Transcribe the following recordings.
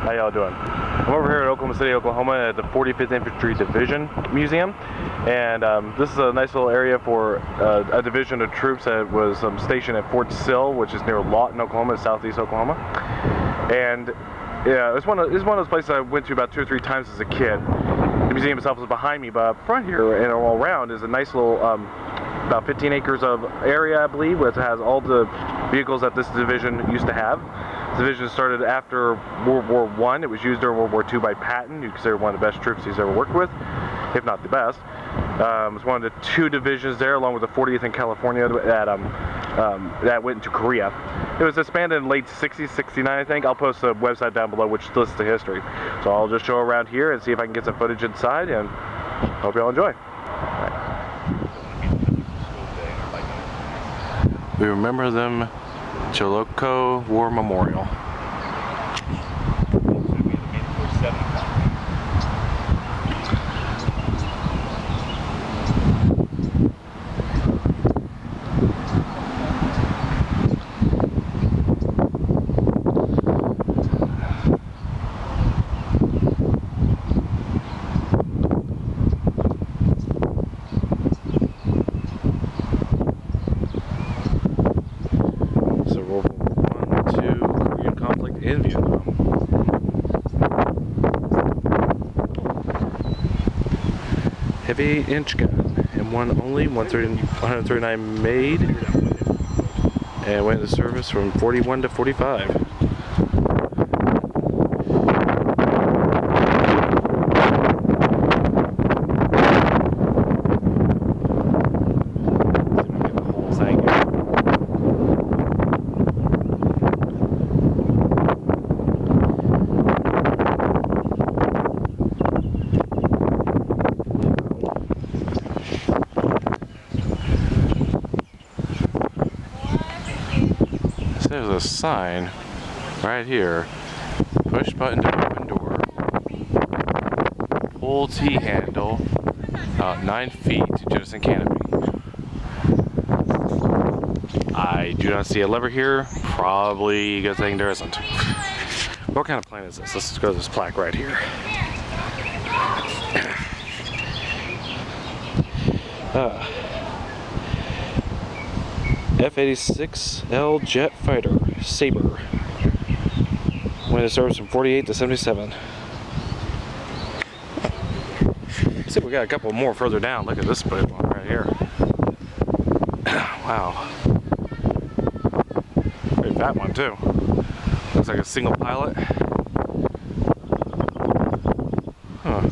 How y'all doing? I'm over here at Oklahoma City, Oklahoma at the 45th Infantry Division Museum, and this is a nice little area for a division of troops that was stationed at Fort Sill, which is near Lawton, Oklahoma, southeast Oklahoma. And yeah, it's one of those places I went to about 2 or 3 times as a kid. The museum itself is behind me, but up front here and all around is a nice little about 15 acres of area, I believe, which has all the vehicles that this division used to have. The division started after World War I. It was used during World War II by Patton, who's considered one of the best troops he's ever worked with, if not the best. It was one of the 2 divisions there, along with the 40th in California, that went into Korea. It was disbanded in late 60s, 69, I think. I'll post a website down below which lists the history. So I'll just show around here and see if I can get some footage inside, and hope y'all enjoy. We remember them, Chilocco War Memorial. In Vietnam. Heavy inch gun, M1 only, 139 made, and went into service from 41 to 45. There's a sign right here. Push button to open door. Pull T-handle. 9 feet to jettison canopy. I do not see a lever here. Probably a good thing there isn't. What kind of plane is this? Let's go to this plaque right here. F-86L jet fighter, Sabre. Went into service from 48 to 77. Let's see if we got a couple more further down. Look at this one right here. Wow. Pretty fat one too. Looks like a single pilot. Huh.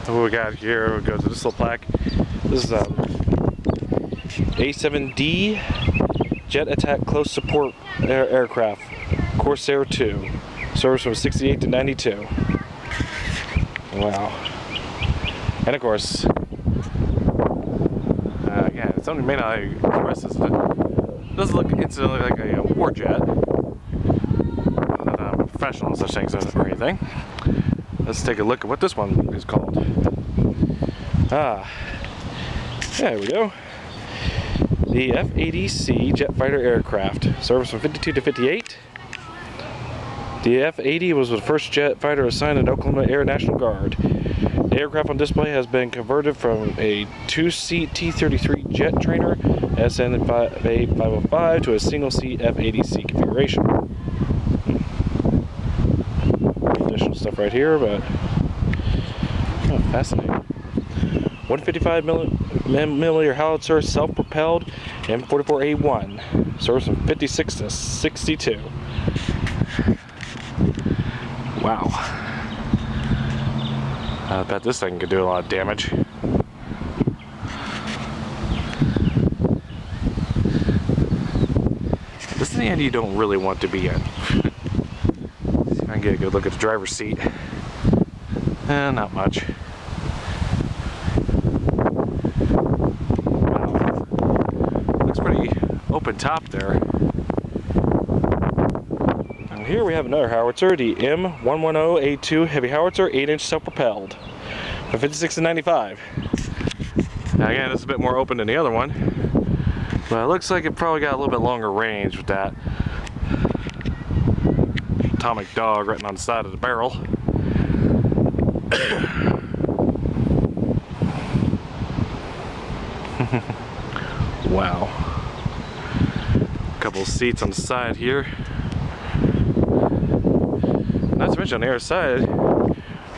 What we got here, we go to this little plaque. This is A-7D Jet Attack Close Support Aircraft, Corsair 2, service from 68 to 92. Wow. And of course, again, it's only made out of progresses. It doesn't look instantly like a war jet. Not professional such things or anything. Let's take a look at what this one is called. There we go. The F-80C jet fighter aircraft, service from 52 to 58. The F-80 was the first jet fighter assigned in Oklahoma Air National Guard. The aircraft on display has been converted from a 2-seat T-33 jet trainer SN-505 to a single-seat F-80C configuration. Additional stuff right here, but fascinating. 155 millimeter howitzer, self-propelled, M44A1, service from 56 to 62. Wow. I bet this thing could do a lot of damage. This is the end you don't really want to be in. See if I can get a good look at the driver's seat. Not much. Open top there. And here we have another howitzer, the M110A2 heavy howitzer, 8-inch self-propelled, from 56 to 95. Now again, this is a bit more open than the other one, but it looks like it probably got a little bit longer range with that. atomic dog written on the side of the barrel. Wow. A couple of seats on the side here. Not to mention on the other side,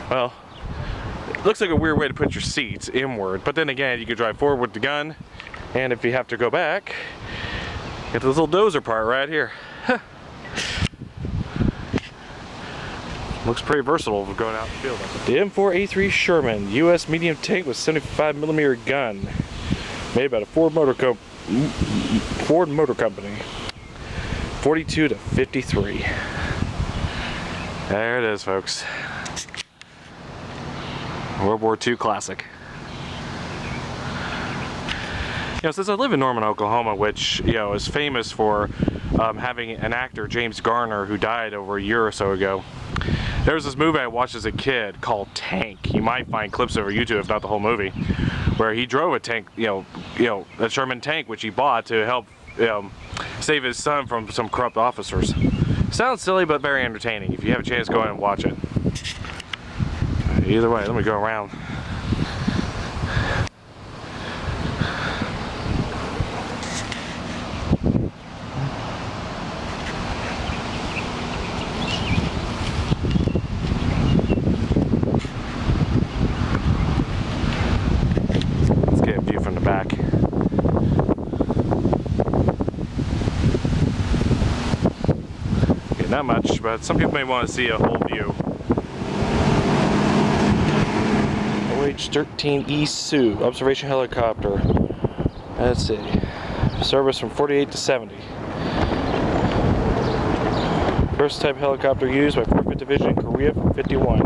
well, it looks like a weird way to put your seats inward, but then again, you could drive forward with the gun, and if you have to go back, get this little dozer part right here. Looks pretty versatile for going out in the field. The M4A3 Sherman, U.S. medium tank with 75mm gun, made by the Ford Motor Company. 42 to 53. There it is, folks. World War II classic. You know, since I live in Norman, Oklahoma, which, you know, is famous for having an actor, James Garner, who died over a year or so ago. There was this movie I watched as a kid called Tank. You might find clips over YouTube, if not the whole movie, where he drove a tank, a Sherman tank, which he bought to help save his son from some corrupt officers. Sounds silly, but very entertaining. If you have a chance, go ahead and watch it. Either way, let me go around. Let's get a view from the back. Okay, not much, but some people may want to see a whole view. OH-13E Sioux observation helicopter. Let's see. Service from 48 to 70. First type helicopter used by 4th Division in Korea from 51.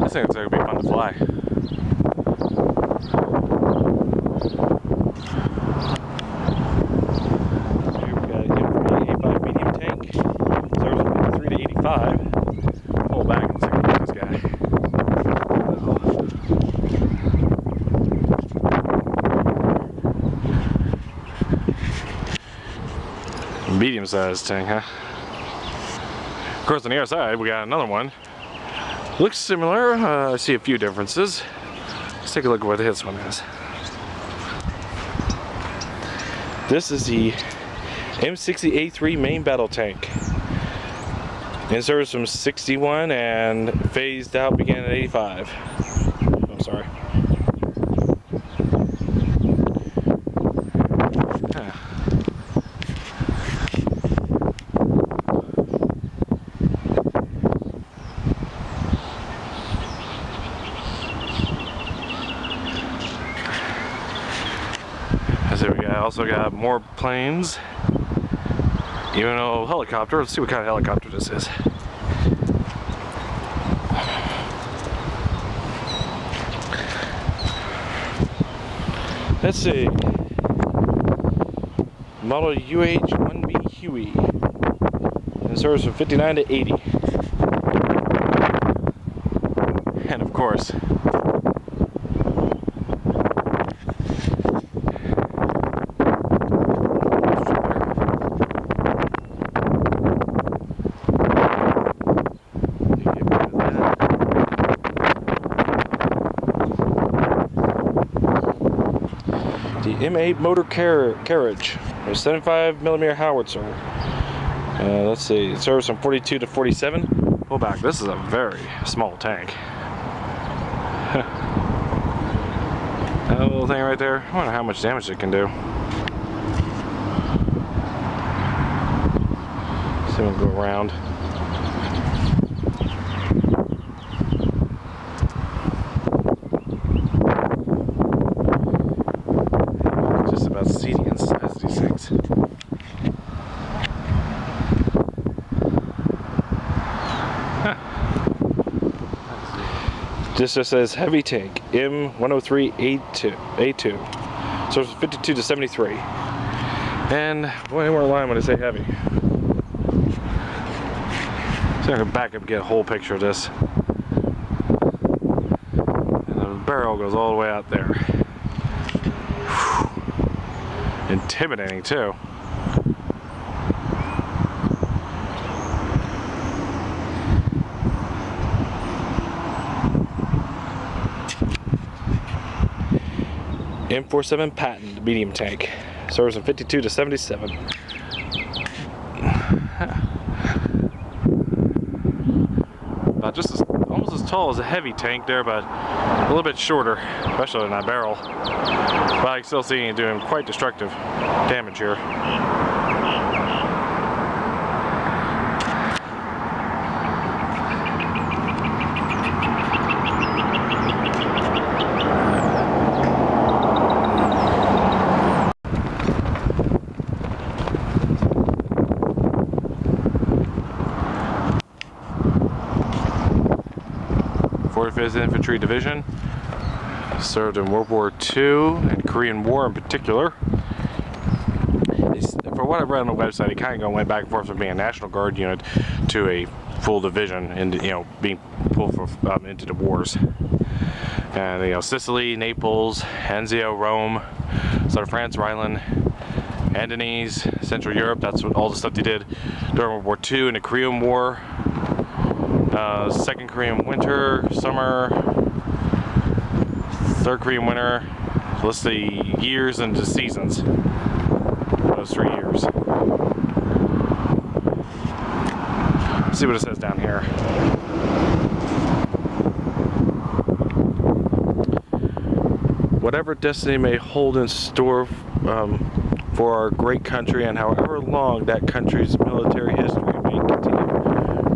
I think it's going to be fun to fly. Here we got A5 medium tank. Serves from 53 to 85. Pull back and take a look at this guy. Medium-sized tank, huh? Of course, on the other side, we got another one. Looks similar. I see a few differences. Let's take a look at what this one is. This is the M60A3 main battle tank. In service from 61 and phased out began at 85. I'm sorry. So we also got more planes, even a helicopter. Let's see what kind of helicopter this is. Let's see. Model UH-1B Huey. In service from 59 to 80. And of course, the M8 motor carriage, a 75mm howitzer. Let's see, service from 42 to 47. Pull back. This is a very small tank. That little thing right there. I wonder how much damage it can do. See if we can go around. Seating inside these things. Huh. This just says heavy tank M103A2. So it's 52 to 73. And boy, they weren't lying when they say heavy. So I'm gonna back up and get a whole picture of this. And the barrel goes all the way out there. Whew. Intimidating too. M47 patent medium tank. Serves from 52 to 77. About almost as tall as a heavy tank there, but a little bit shorter, especially in that barrel. But I can still see it doing quite destructive damage here. Infantry Division, served in World War II and Korean War in particular. For what I read on the website, it kind of went back and forth from being a National Guard unit to a full division, and being pulled into the wars. And Sicily, Naples, Anzio, Rome, Southern France, Rhineland, Andes, Central Europe. That's what all the stuff they did during World War II and the Korean War. Second Korean winter, summer, third Korean winter. List the years and the seasons. Those 3 years. Let's see what it says down here. Whatever destiny may hold in store for our great country, and however long that country's military history may continue,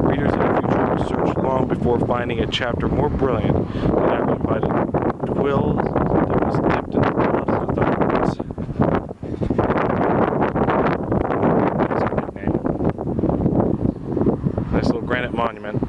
readers in the future will search long before finding a chapter more brilliant than ever by the quill that was dipped in the blood of the veterans. That's a good name. Nice little granite monument.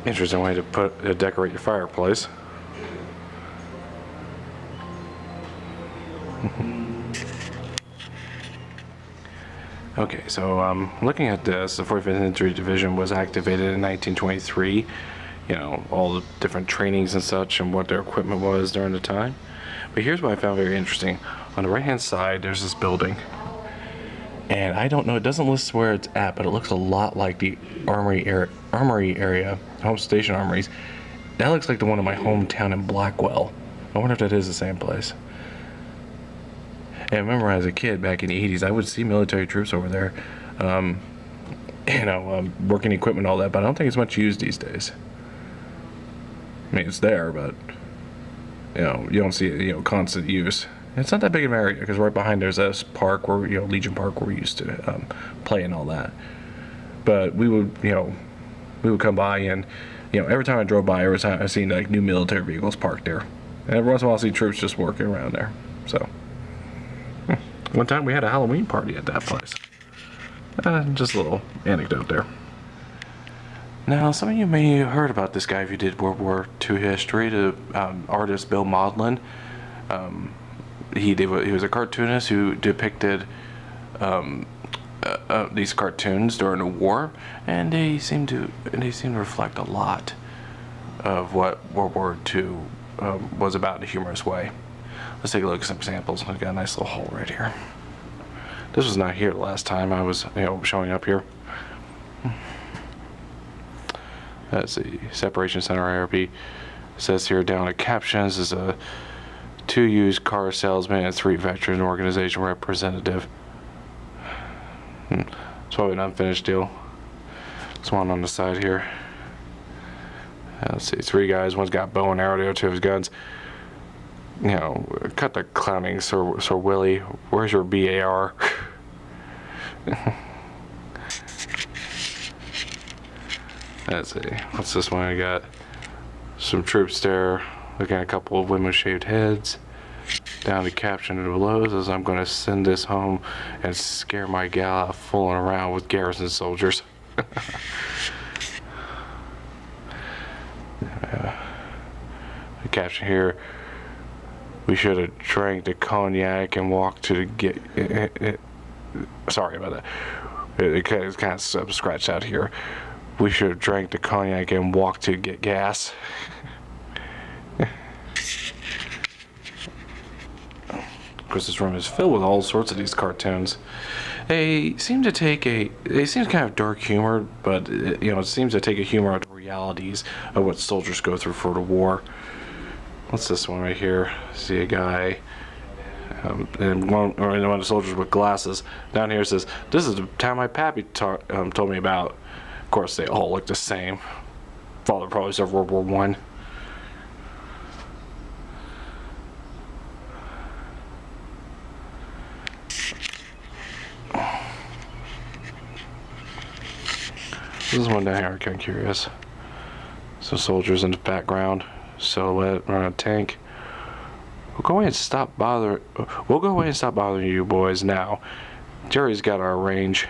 Interesting way to decorate your fireplace. Okay, so looking at this, the 45th Infantry Division was activated in 1923. All the different trainings and such, and what their equipment was during the time. But here's what I found very interesting. On the right-hand side, there's this building. And I don't know, it doesn't list where it's at, but it looks a lot like the armory area, home station armories. That looks like the one in my hometown in Blackwell. I wonder if that is the same place. And I remember as a kid back in the 80s, I would see military troops over there, working equipment and all that, but I don't think it's much used these days. I mean, it's there, but, you don't see it, constant use. It's not that big of an area, because right behind there's this park where, Legion Park, where we used to play and all that. But we would come by, and, every time I drove by, every time I seen like new military vehicles parked there. And every once in a while I see troops just working around there. So, one time we had a Halloween party at that place. Just a little anecdote there. Now, some of you may have heard about this guy if you did World War II history, the artist Bill Maudlin. He was a cartoonist who depicted these cartoons during the war, and they seem to reflect a lot of what World War II was about in a humorous way. Let's take a look at some examples. I've got a nice little hole right here. This was not here the last time I was showing up here. Let's see, Separation Center IRP. It says here down in captions is a 2 used car salesman and 3 veteran organization representative. It's probably an unfinished deal. There's one on the side here. Let's see, 3 guys. One's got bow and arrow, the other 2 of his guns. Cut the clowning, Sir Willie. Where's your BAR? Let's see, what's this one I got? Some troops there, looking at a couple of women with shaved heads. down the caption below says, I'm going to send this home and scare my gal out fooling around with garrison soldiers. The caption here, we should have drank the cognac and walked to the sorry about that. It's kind of scratched out here. We should have drank the cognac and walked to get gas. Of course, this room is filled with all sorts of these cartoons. They seem to kind of dark humor, but it seems to take a humor out of the realities of what soldiers go through for the war. What's this one right here? See a guy, and one of the soldiers with glasses. Down here it says, "This is the town my pappy told me about." Of course, they all look the same. Father probably served World War I. This is one down here, I'm kind of curious. Some soldiers in the background, silhouette around a tank. We'll go away and stop bothering you boys now. Jerry's got our range.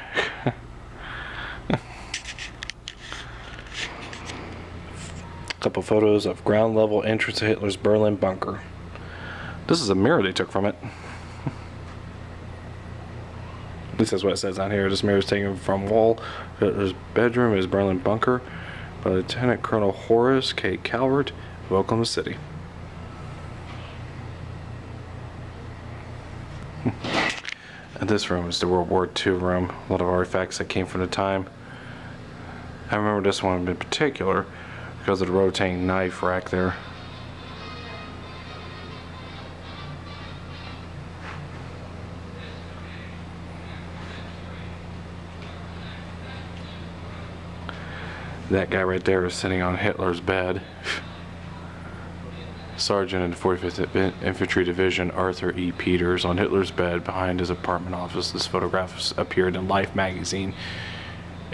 Couple photos of ground level entrance to Hitler's Berlin bunker. This is a mirror they took from it. At least that's what it says on here. This mirror is taken from wall Hitler's bedroom, his Berlin bunker, by Lieutenant Colonel Horace K. Calvert of Oklahoma City. And this room is the World War II room. A lot of artifacts that came from the time. I remember this one in particular because of the rotating knife rack there. That guy right there is sitting on Hitler's bed. Sergeant in the 45th Infantry Division, Arthur E. Peters, on Hitler's bed behind his apartment office. This photograph appeared in Life magazine,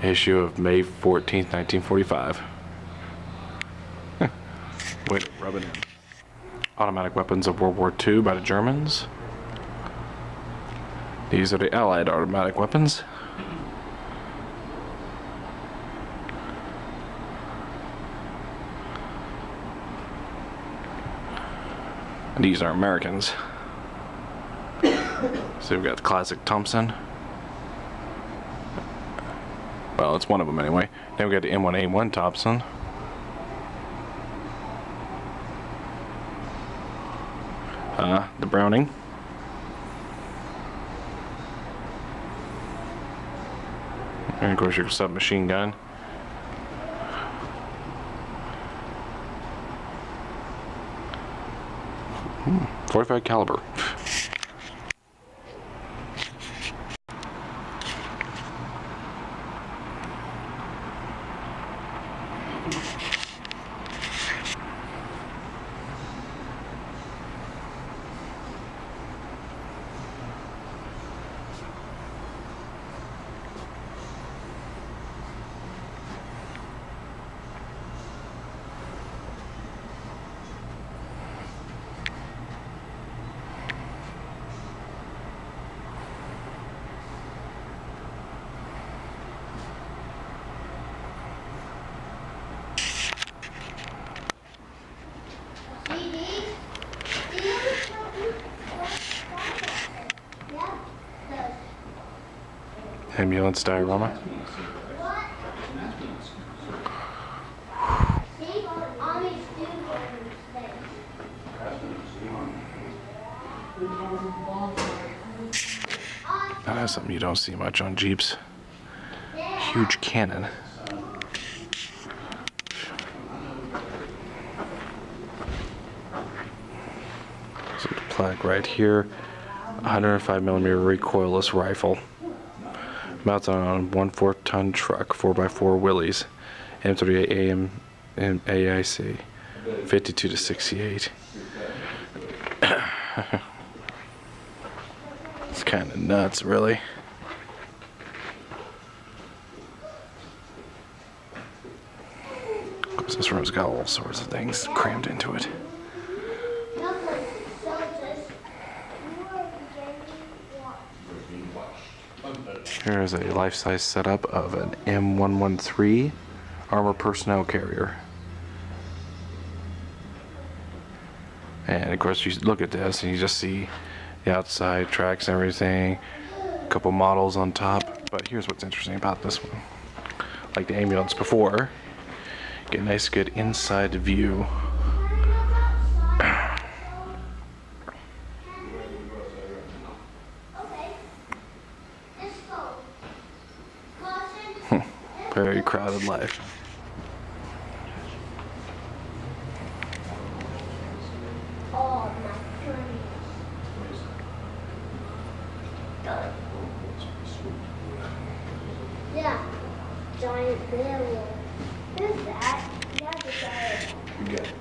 issue of May 14th, 1945. Way to rub it in. Automatic weapons of World War II by the Germans. These are the Allied automatic weapons. And these are Americans. So we've got the classic Thompson. Well, it's one of them anyway. Then we got the M1A1 Thompson. The Browning. And of course your submachine gun. 45 caliber. Ambulance diorama. Now that's something you don't see much on Jeeps. Huge cannon. So the plaque right here, 105mm recoilless rifle. Mounted on a 1/4 ton truck, 4x4 Willys, M38 AM and AIC, 52 to 68. It's kind of nuts, really. Of course, this room's got all sorts of things crammed into it. Here's a life-size setup of an M113 armor personnel carrier. And of course you look at this and you just see the outside tracks and everything, a couple models on top. But here's what's interesting about this one. Like the ambulance before, get a nice good inside view. Very crowded life. Oh my goodness. Yeah, giant bear wolf. Who's that? Yeah, the giant. You got it.